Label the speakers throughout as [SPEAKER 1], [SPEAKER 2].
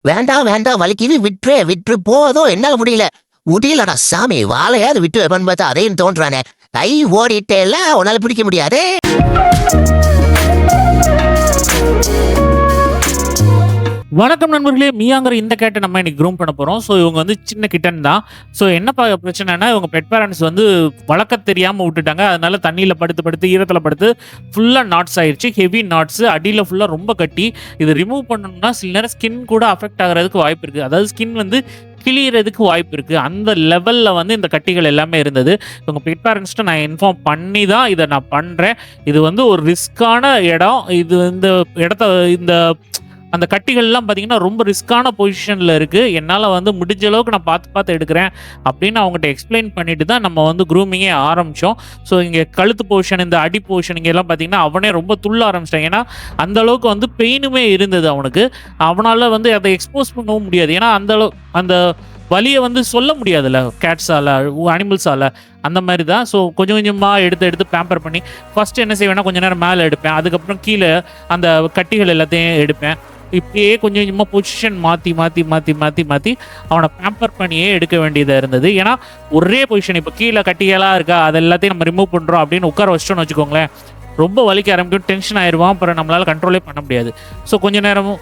[SPEAKER 1] வேண்டாம் வேண்டாம் வலிக்குது விட்டு போதும் என்னால முடியலடா சாமி வாழையாவது விட்டு வைப்பான்னு பார்த்தா அதையும் தோன்றானே கை ஓடிட்டே இல்ல உன்னால பிடிக்க முடியாது.
[SPEAKER 2] வணக்கம் நண்பர்களே, மியாங்கிற இந்த கேட்டை நம்ம இன்னைக்கு க்ரூம் பண்ண போகிறோம். ஸோ இவங்க வந்து சின்ன கிட்டன் தான். ஸோ என்ன பிரச்சனைனா, இவங்க பெட் பேரண்ட்ஸ் வந்து வளர்க்க தெரியாமல் விட்டுட்டாங்க. அதனால தண்ணியில் படுத்து ஈரத்தில் படுத்து ஃபுல்லாக நாட்ஸ் ஆயிடுச்சு. ஹெவி நாட்ஸு அடியில் ஃபுல்லாக ரொம்ப கட்டி. இது ரிமூவ் பண்ணணும்னா சில நேரம் ஸ்கின் கூட அஃபெக்ட் ஆகிறதுக்கு வாய்ப்பு இருக்குது. அதாவது ஸ்கின் வந்து கிளியறதுக்கு வாய்ப்பு இருக்குது. அந்த லெவலில் வந்து இந்த கட்டிகள் எல்லாமே இருந்தது. இவங்க பெட் பேரண்ட்ஸ்ட்டு நான் இன்ஃபார்ம் பண்ணி தான் இதை நான் பண்ணுறேன். இது வந்து ஒரு ரிஸ்க்கான இடம். இது இந்த அந்த கட்டிகள்லாம் பார்த்தீங்கன்னா ரொம்ப ரிஸ்க்கான பொசிஷனில் இருக்குது. என்னால் வந்து முடிஞ்ச அளவுக்கு நான் பார்த்து எடுக்கிறேன் அப்படின்னு அவங்ககிட்ட எக்ஸ்பிளைன் பண்ணிட்டு தான் நம்ம வந்து க்ரூமிங்கே ஆரம்பித்தோம். ஸோ இங்கே கழுத்து பொசிஷன், இந்த அடி பொசிஷன் இங்கெல்லாம் பார்த்தீங்கன்னா அவனே ரொம்ப துள்ள ஆரம்பிச்சிட்டான். ஏன்னா அந்தளவுக்கு வந்து பெயினுமே இருந்தது அவனுக்கு. அவனால் வந்து அதை எக்ஸ்போஸ் பண்ணவும் முடியாது. ஏன்னா அந்த வலியை வந்து சொல்ல முடியாதுல்ல கேட்ஸால், அனிமல்ஸால். அந்த மாதிரி தான். ஸோ கொஞ்சம் கொஞ்சமாக எடுத்து பேம்பர் பண்ணி ஃபஸ்ட்டு என்ன செய்வேன்னா கொஞ்சம் நேரம் மேலே எடுப்பேன். அதுக்கப்புறம் கீழே அந்த கட்டிகள் எல்லாத்தையும் எடுப்பேன். இப்படியே கொஞ்சம் கொஞ்சமாக பொசிஷன் மாற்றி அவனை பேம்பர் பண்ணியே எடுக்க வேண்டியதாக இருந்தது. ஏன்னா ஒரே பொசிஷன் இப்போ கீழே கட்டிகளாக இருக்கா அது எல்லாத்தையும் நம்ம ரிமூவ் பண்ணுறோம் அப்படின்னு உட்கார வச்சிட்டோன்னு வச்சுக்கோங்களேன், ரொம்ப வலிக்க ஆரம்பிக்கும், டென்ஷன் ஆயிடுவான். அப்புறம் நம்மளால் கண்ட்ரோலே பண்ண முடியாது. ஸோ கொஞ்ச நேரம்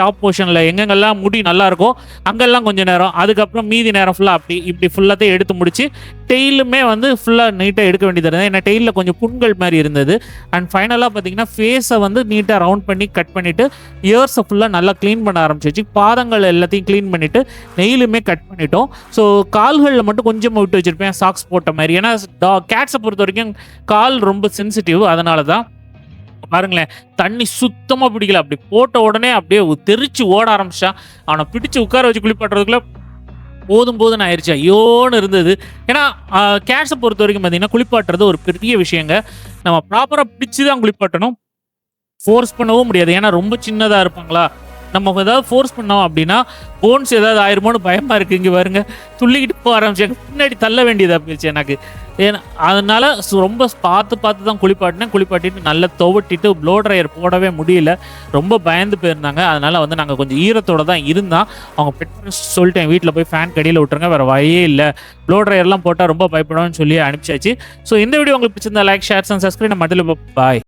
[SPEAKER 2] டாப் போர்ஷனில் எங்கெங்கெல்லாம் முடி நல்லா இருக்கோ அங்கெல்லாம் கொஞ்சம் நேரம், அதுக்கப்புறம் மீதி நேரம் ஃபுல்லாக இப்படி ஃபுல்லாத்தையும் எடுத்து முடிச்சு டெய்லுமே வந்து ஃபுல்லாக நீட்டாக எடுக்க வேண்டியது இருந்தது. ஏன்னா டெய்லில் கொஞ்சம் புண்கள் மாதிரி இருந்தது. அண்ட் ஃபைனலாக பார்த்தீங்கன்னா ஃபேஸை வந்து நீட்டாக ரவுண்ட் பண்ணி கட் பண்ணிவிட்டு இயர்ஸை ஃபுல்லாக நல்லா க்ளீன் பண்ண ஆரம்பிச்சிச்சு. பாதங்கள் எல்லாத்தையும் க்ளீன் பண்ணிவிட்டு நெயிலுமே கட் பண்ணிட்டோம். ஸோ கால்களில் மட்டும் கொஞ்சமாக விட்டு வச்சுருப்பேன் சாக்ஸ் போட்ட மாதிரி. ஏன்னா கேட்ஸை பொறுத்த வரைக்கும் கால் ரொம்ப சென்சிட்டிவ். அதனால தான் பாருங்களேன், தண்ணி சுத்தமாக பிடிக்கல. அப்படி போட்ட உடனே அப்படியே தெரிச்சு ஓட ஆரம்பிச்சா. அவனை பிடிச்சி உட்கார வச்சு குளிப்பாட்டுறதுக்குள்ள போதும் ஆயிடுச்சு, ஐயோன்னு இருந்தது. ஏன்னா கேட்ஸை பொறுத்த வரைக்கும் பார்த்தீங்கன்னா குளிப்பாட்டுறது ஒரு பெரிய விஷயங்க. நம்ம ப்ராப்பராக பிடிச்சி தான் குளிப்பாட்டணும், ஃபோர்ஸ் பண்ணவும் முடியாது. ஏன்னா ரொம்ப சின்னதாக இருப்பாங்களா, நம்ம ஏதாவது ஃபோர்ஸ் பண்ணோம் அப்படின்னா போன்ஸ் ஏதாவது ஆயிருமோன்னு பயமாக இருக்குது. இங்கே பாருங்க துள்ளிக்கிட்டு போக ஆரம்பிச்சு, பின்னாடி தள்ள வேண்டியதாக போயிடுச்சு எனக்கு. ஏன்னா அதனால ரொம்ப பார்த்து தான் குளிப்பாட்டிட்டு நல்லா துவட்டிட்டு ப்ளோ ட்ரையர் போடவே முடியல. ரொம்ப பயந்து போயிருந்தாங்க. அதனால் வந்து நாங்கள் கொஞ்சம் ஈரத்தோடு தான் இருந்தால் அவங்க பெட் சொல்லிட்டேன் வீட்டில் போய் ஃபேன் கடியில் விட்டுருங்க, வேறு வழியே இல்லை, ப்ளோ ட்ரையர்லாம் போட்டால் ரொம்ப பயப்படும்னு சொல்லி அனுப்பிச்சாச்சு. ஸோ இந்த வீடியோ உங்களுக்கு பிடிச்சிருந்தா லைக், ஷேர் அண்ட் சப்ஸ்கிரைப். நம்ம அதில் பாய்.